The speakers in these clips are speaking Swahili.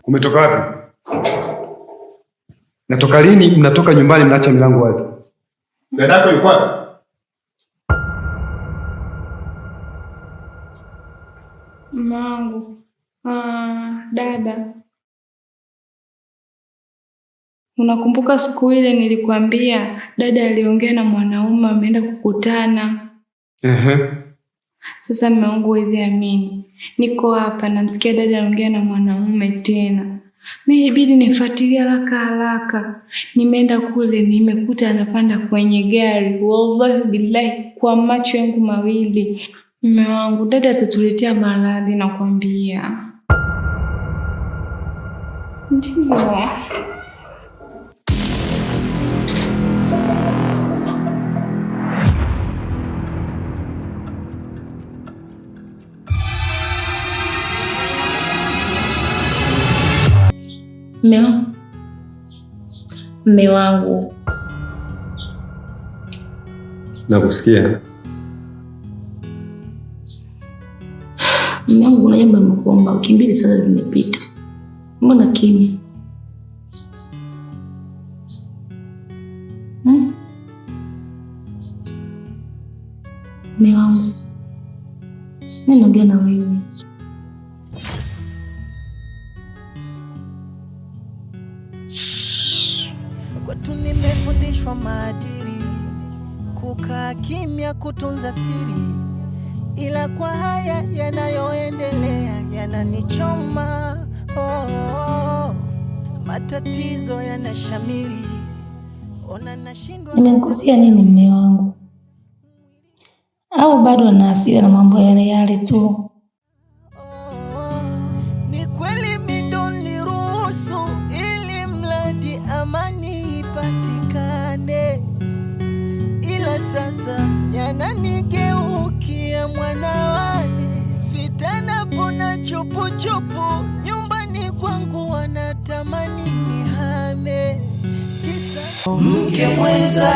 Umetoka wapi? Natoka lini mnatoka nyumbani mnaacha milango wazi? Dadako yuko wapi? Mangu. Dada. Unakumbuka siku ile nilikwambia dada aliongea na mwanaume ameenda kukutana? Sasa mume wangu huwezi amini. Niko hapa namsikia dada anaongea na mwanaume tena. Mimi ibidi nifuatilie haraka. Nimeenda kule nimekuta anapanda kwenye gari. Wallahi billahi kwa macho yangu mawili. Mume wangu dada atatuletea maradhi nakwambia. Ndio. Mume wangu. Nakusikia. Mume wangu, kuna jambo nimekuomba, wiki 2 sasa zimepita. Mbona kimya? Mume wangu, mimi naongea na wewe. Kwetu nimefundishwa maadili, kukaa kimya, kutunza siri, ila kwa haya yanayoendelea yananichoma. Matatizo yanashamiri, ona nashindwa. Nimemkosea nini mume wangu? Au bado ana hasira na mambo yale tu? Ni kweli mimi ndo niruhusu ili mradi amani ipatikane, ila sasa yananigeukia mwanawane, vitana pona chupu nyumbani kwangu, wanatamani nihame kisa mke mwenza.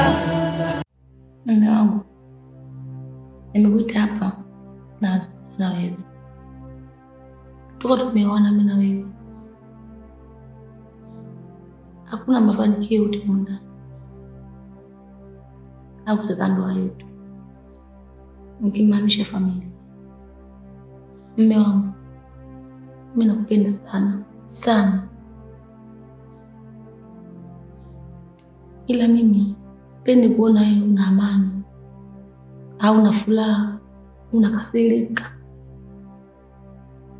Mume wangu, nimekuita hapa na wewe. Tuko tumeona mimi na wewe. Hakuna mafanikio utaona. Au katika ndoa yetu. Nikimaanisha familia. Mume wangu, mimi nakupenda sana. Ila mimi sipendi kuona wewe una amani au una furaha, unakasirika.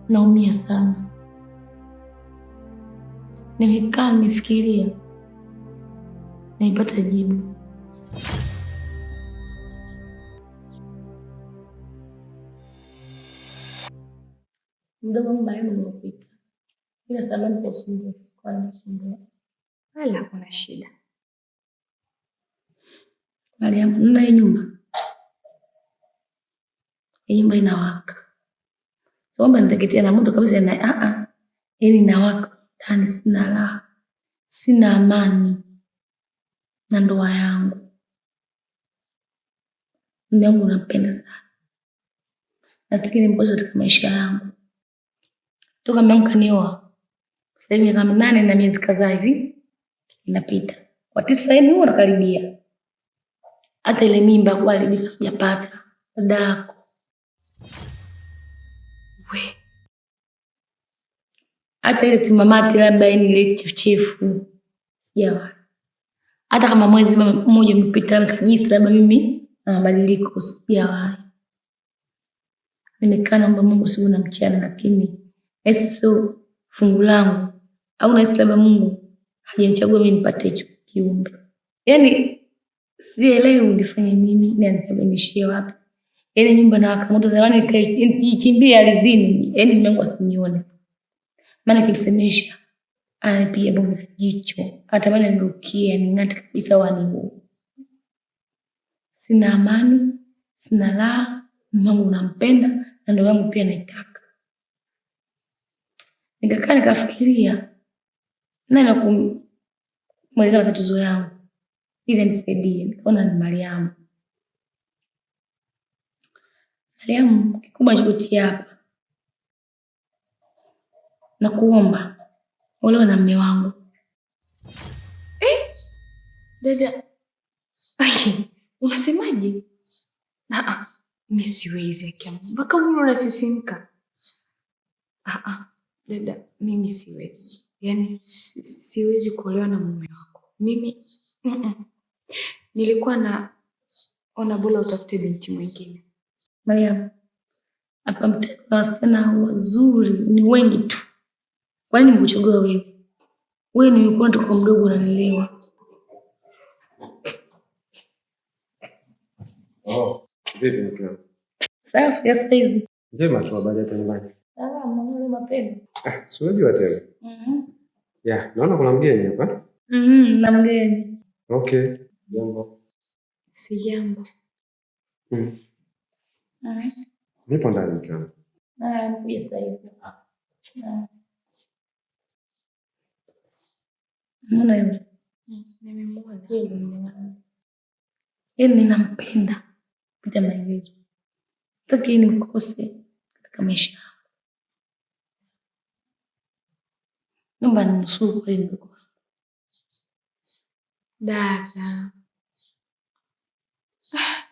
Naumia sana. Nimekaa nimefikiria, naipata jibu. Mdogo wangu Mariam amekuita. Ila samahani kwa usumbufu, kwa nini? Wala kuna shida. Mariam, nina hii nyumba. Hii nyumba inawaka. Somba nitaketea na moto kabisa na yaani inawaka. Ndani sina raha. Sina amani na ndoa yangu. Mume wangu nampenda sana. Nasikini mkozo katika maisha yangu. Toka mume wangu kanioa. Sasa hivi miaka 8 na miezi kadhaa hivi inapita. Kwa 9 hivi huwa nakaribia. Hata ile mimba kuharibika sijapata. Dadako. We. Hata ile timamati labda ile chifu sijawa. Hata kama mwezi mmoja umepita kabisa labda mimi na mabadiliko sijawa. Nimekaa naomba Mungu usiku na mchana, lakini esi sio fungu langu. Au na labda Mungu hajanichagua mimi nipate hicho kiumbe. Yaani sielewi nifanye nini, nianze wapi. Yaani nyumba na waka moto na wani nikimbia ardhini, yaani mume wangu asinione. Maana kimsemesha anapiga bongo jicho, atamani nirukie, ning'ate kabisa wani. Sina amani, sina raha, mume wangu nampenda na ndoa yangu pia naitaka. Nikakaa nikafikiria nani kumweleza matatizo yangu ili nisaidie. Nikaona ni Mariam. Mariam, kikubwa nikutia hapa na kuomba Olewa na mume wangu. Dada. Unasemaje? Mimi siwezi akiamua. Mpaka wewe unasisimka. Dada, mimi siwezi. Yaani siwezi kuolewa na mume wako. Mimi nilikuwa ona bora utafute binti mwingine. Mariam, hapa mtaani wasichana wazuri ni wengi tu. Kwa nini nimekuchagua wewe? Wewe ni yuko toka mdogo unanielewa. Vipi mkeo? Safi ya saizi. Njema tu, habari hapa nyumbani. Mwanangu mapema. Si unajua tena. Ya, naona kuna mgeni hapa. Na mgeni. Okay. Jambo. Si jambo. Nipo ndani mkeo. Nikuja sasa hivi. Mbona yule? Nimemwona. Yeye ninampenda. Pita maelezo. Sitaki nimkose katika maisha yangu. Naomba ninusuru kwa hilo. Dada.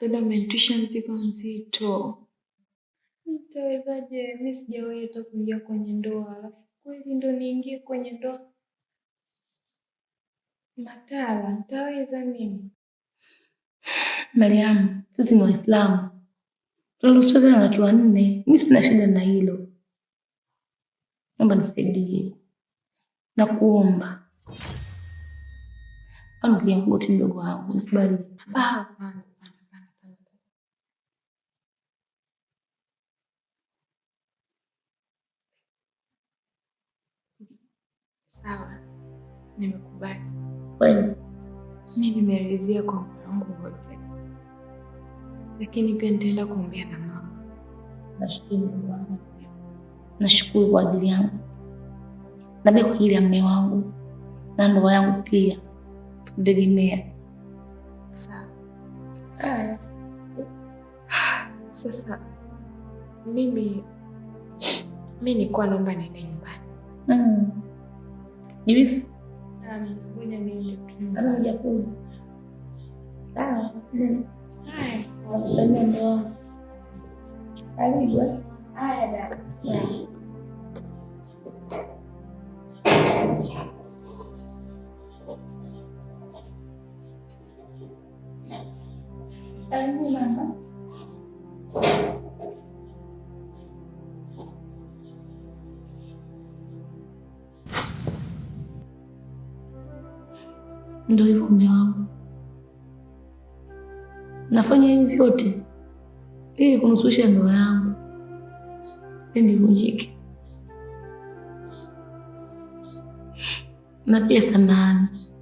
Dada umenitwisha mzigo mzito. Nitawezaje? Mimi sijawahi hata kuingia kwenye ndoa. Alafu kweli ndo niingie kwenye ndoa. Matala, nitaweza mimi? Mariam, sisi ni Waislamu. Tunaruhusiwa tena wake wanne. Mimi sina shida na hilo. Naomba nisaidie. Nakuomba. Ndugu yangu tu mdogo wangu, nikubali. Sawa. Nimekubali. Kweli. Mimi nimeridhia kwa moyo wangu wote. Lakini pia nitaenda kuongea na mama. Nashukuru Bwana. Nashukuru kwa ajili yangu. Na pia kwa ajili ya mume wangu. Na ndoa yangu pia. Sikutegemea. Sawa. Sasa mimi nilikuwa naomba niende nyumbani. Juisi? Ngoja niende tu. Hujakuja. Sawa. Haya. Wasalimia mume wangu. Karibu. Haya dada. Salimia mama. Ndio hivyo mume wangu. Nafanya hivi vyote ili kunusurusha ndoa yangu. Sipendi ivunjike. Na pia samahani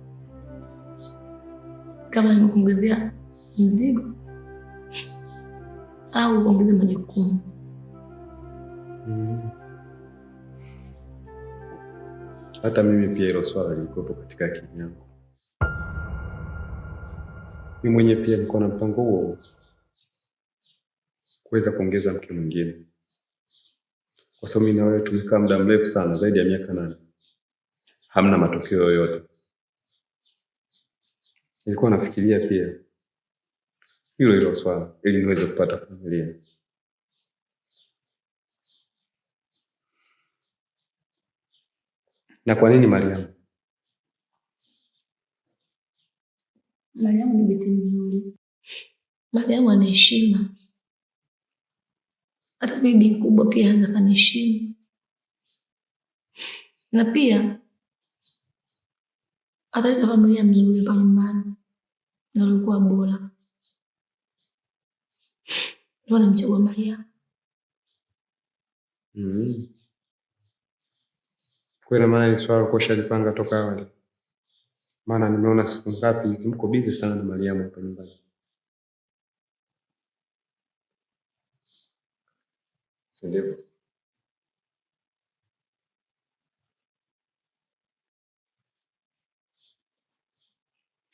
kama nimekuongezea mzigo au kuongeza majukumu. Hata mimi pia hilo swala lilikuwepo katika akili yangu. Mimi mwenyewe pia nilikuwa na mpango huo, kuweza kuongeza mke mwingine. Kwa sababu mimi na wewe tumekaa muda mrefu sana, zaidi ya miaka 8. Hamna matokeo yoyote. Nilikuwa nafikiria pia hilo swala ili niweze kupata familia. Na kwa nini Mariam? Mariam ni binti mzuri. Mariam ana heshima. Hata bibi mkubwa pia anaweza kaniheshimu. Na pia ataleta familia mzuri hapa nyumbani. Na alikuwa bora. Ndio namchagua Mariam. Kwa maana ni swala kwa shalipanga toka awali. Maana nimeona siku ngapi hizi mko busy sana na Mariam hapa nyumbani. Sindivyo?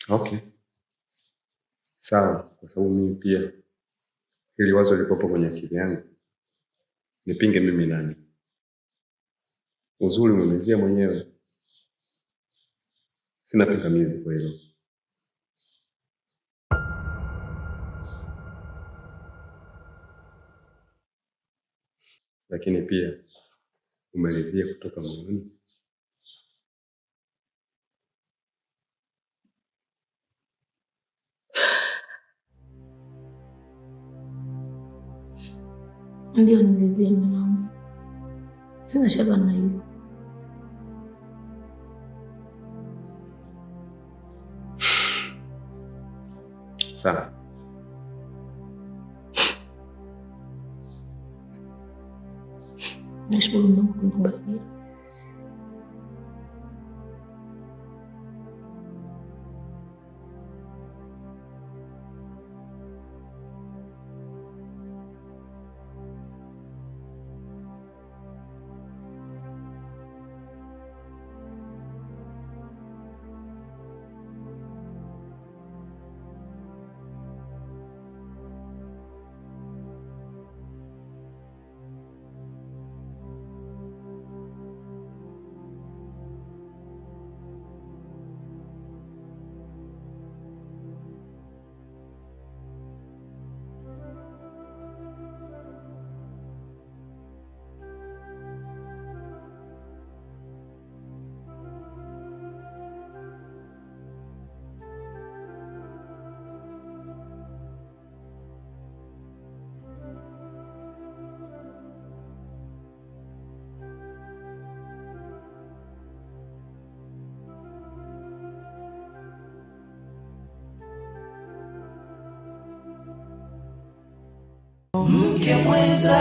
Okay. Sawa, kwa sababu mimi pia hili wazo likopo kwenye akili yangu. Nipinge mimi nani? Uzuri umemezea mwenyewe. Sina pingamizi kwa hilo. Lakini pia umelezea kutoka moyoni. Ndio nilizia moyo wangu. Sina shaka na hiyo. Sawa. Nashukuru Mungu kwa kukubalia. Mke mwenza.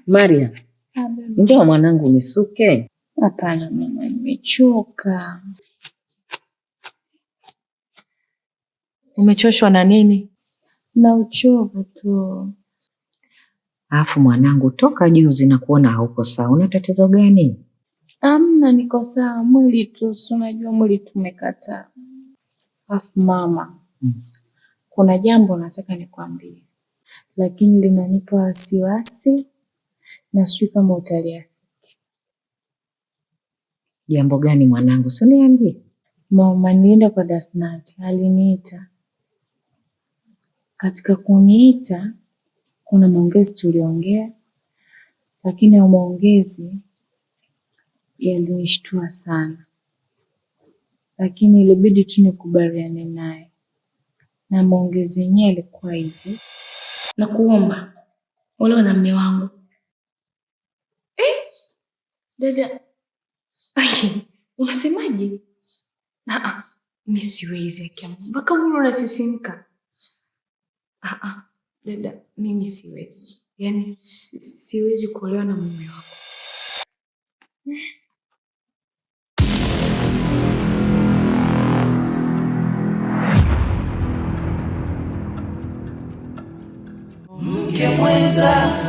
Maria, njoo mwanangu nisuke. Hapana mama, nimechoka. Umechoshwa na nini? Na uchovu tu. Alafu mwanangu, toka juzi na kuona hauko sawa. Una tatizo gani? Amna, niko sawa. Mwili tu, unajua mwili tumekataa. Alafu mama, kuna jambo nataka nikwambie, lakini linanipa wasiwasi na sijui kama utaliafiki. Jambo gani mwanangu? Si niambie. Mama, nilienda kwa Dasnati, aliniita. Katika kuniita, kuna maongezi tuliongea, lakini ya maongezi yalinishtua sana. Lakini ilibidi tu nikubaliane naye. Na maongezi yenyewe yalikuwa hivi. Na kuomba olewa na mume wangu. Dada, unasemaje? Mimi siwezi akiamu. Mpaka mwili unasisimka. Dada, mimi siwezi. Yaani siwezi kuolewa na mume wako. Mke mwenza.